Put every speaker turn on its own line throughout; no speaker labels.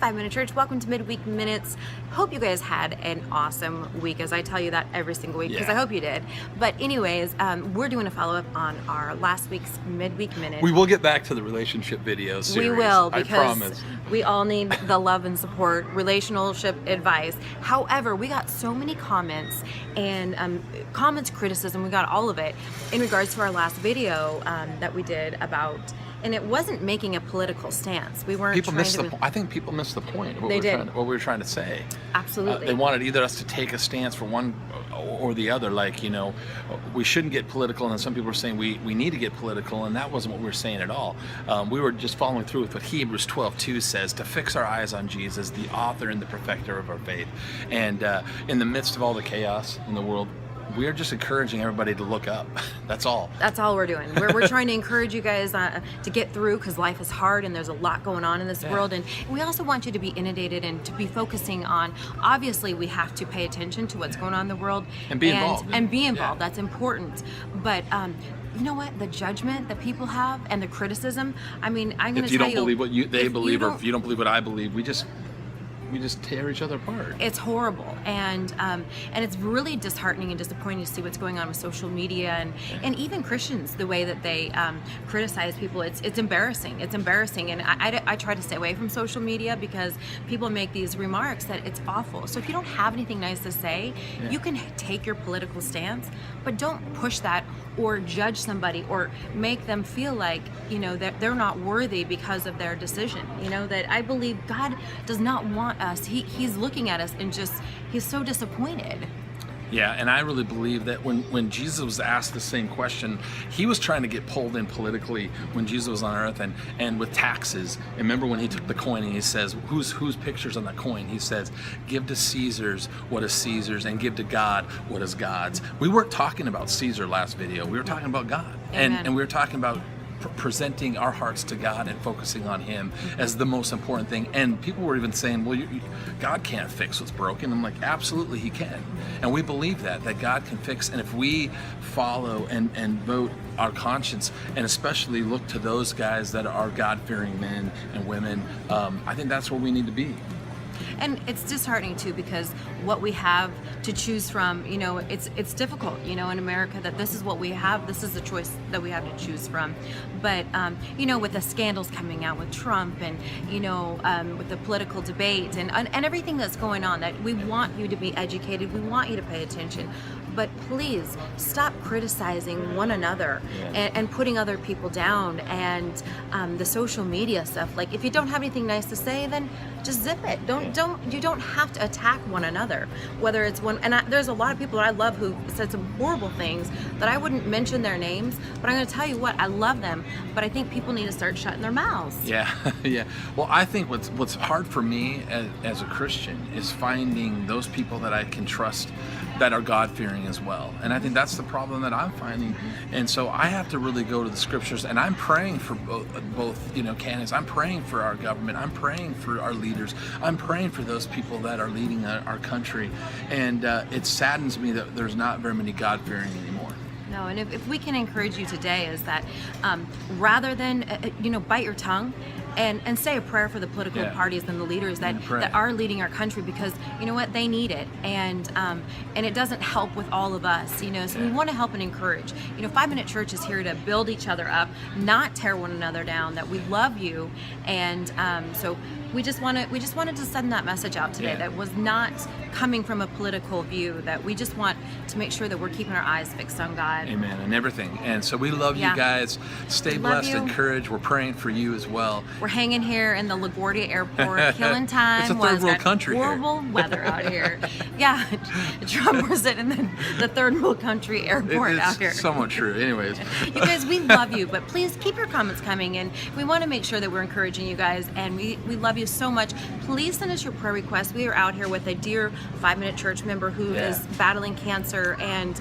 5-Minute Church. Welcome to Midweek Minutes. Hope you guys had an awesome week, as I tell you that every single week, because I hope you did. But anyways, we're doing a follow-up on our last week's Midweek Minute.
We will get back to the relationship video series.
We will,
I
because
promise.
we all need the love and support, relationship advice. However, we got so many comments and criticism, we got all of it in regards to our last video that we did about, and it wasn't making a political stance. We weren't
I think people missed the point of what we were trying to say.
Absolutely.
They wanted either us to take a stance for one or the other, like, you know, we shouldn't get political, and then some people were saying we need to get political, and that wasn't what we were saying at all. We were just following through with what Hebrews 12:2 says, to fix our eyes on Jesus, the author and the perfecter of our faith. And in the midst of all the chaos in the world, we are just encouraging everybody to look up. That's all. That's
all we're doing. We're trying to encourage you guys to get through, because life is hard and there's a lot going on in this world. And we also want you to be inundated and to be focusing on, obviously we have to pay attention to what's going on in the world.
And be involved.
And be involved. That's important. But you know what? The judgment that people have and the criticism, I mean, I'm going to tell you.
If you don't believe what they believe, or if you don't believe what I believe, we just tear each other apart.
It's horrible, and it's really disheartening and disappointing to see what's going on with social media and even Christians, the way that they criticize people. It's embarrassing. It's embarrassing, and I try to stay away from social media because people make these remarks that it's awful. So if you don't have anything nice to say, you can take your political stance, but don't push that or judge somebody or make them feel like, you know, that they're not worthy because of their decision. You know, that I believe God does not want us. He's looking at us and he's so disappointed.
Yeah, and I really believe that when Jesus was asked the same question, he was trying to get pulled in politically when Jesus was on earth, and with taxes. And remember when he took the coin and he says, whose picture's on that coin? He says, give to Caesar's what is Caesar's, and give to God what is God's. We weren't talking about Caesar last video. We were talking about God. And we were talking about presenting our hearts to God and focusing on Him as the most important thing. And people were even saying, well, God can't fix what's broken. I'm like, absolutely He can. And we believe that God can fix. And if we follow and vote our conscience, and especially look to those guys that are God-fearing men and women, I think that's where we need to be.
And it's disheartening too, because what we have to choose from, you know, it's difficult, you know, in America, that this is what we have, this is the choice that we have to choose from. But you know, with the scandals coming out with Trump, and you know, with the political debate and everything that's going on, that we want you to be educated, we want you to pay attention. But please stop criticizing one another and putting other people down, and the social media stuff. Like, if you don't have anything nice to say, then just zip it. You don't have to attack one another. Whether it's one, and there's a lot of people that I love who said some horrible things that I wouldn't mention their names, but I'm going to tell you what, I love them. But I think people need to start shutting their mouths.
Yeah, yeah. Well, I think what's hard for me as a Christian is finding those people that I can trust, that are God-fearing as well. And I think that's the problem that I'm finding. And so I have to really go to the scriptures, and I'm praying for both you know, candidates. I'm praying for our government. I'm praying for our leaders. I'm praying for those people that are leading our country. And it saddens me that there's not very many God-fearing anymore.
No, and if we can encourage you today, is that rather than you know, bite your tongue and say a prayer for the political parties and the leaders that are leading our country, because you know what, they need it, and it doesn't help with all of us, you know. So we want to help and encourage. You know, 5-Minute Church is here to build each other up, not tear one another down. That we love you, and so we just wanted to send that message out today. That was not coming from a political view. That we just want to make sure that we're keeping our eyes fixed on God.
Amen, and everything. And so we love you guys. Stay blessed, encouraged. We're praying for you as well.
We're hanging here in the LaGuardia Airport, killing time.
It's a third world country.
Horrible weather out here. Yeah, Trump was in the third world country airport out here.
It's somewhat true. Anyways,
you guys, we love you, but please keep your comments coming, and we want to make sure that we're encouraging you guys, and we love you so much. Please send us your prayer requests. We are out here with a dear 5-Minute Church member who is battling cancer, and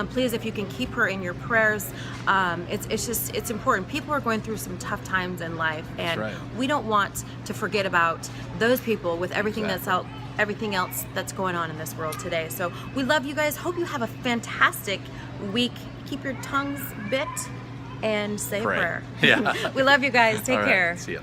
please, if you can keep her in your prayers, it's important. People are going through some tough times in life, and we don't want to forget about those people with everything everything else that's going on in this world today. So we love you guys. Hope you have a fantastic week. Keep your tongues bit and say a prayer.
Yeah.
We love you guys. Take care.
See ya.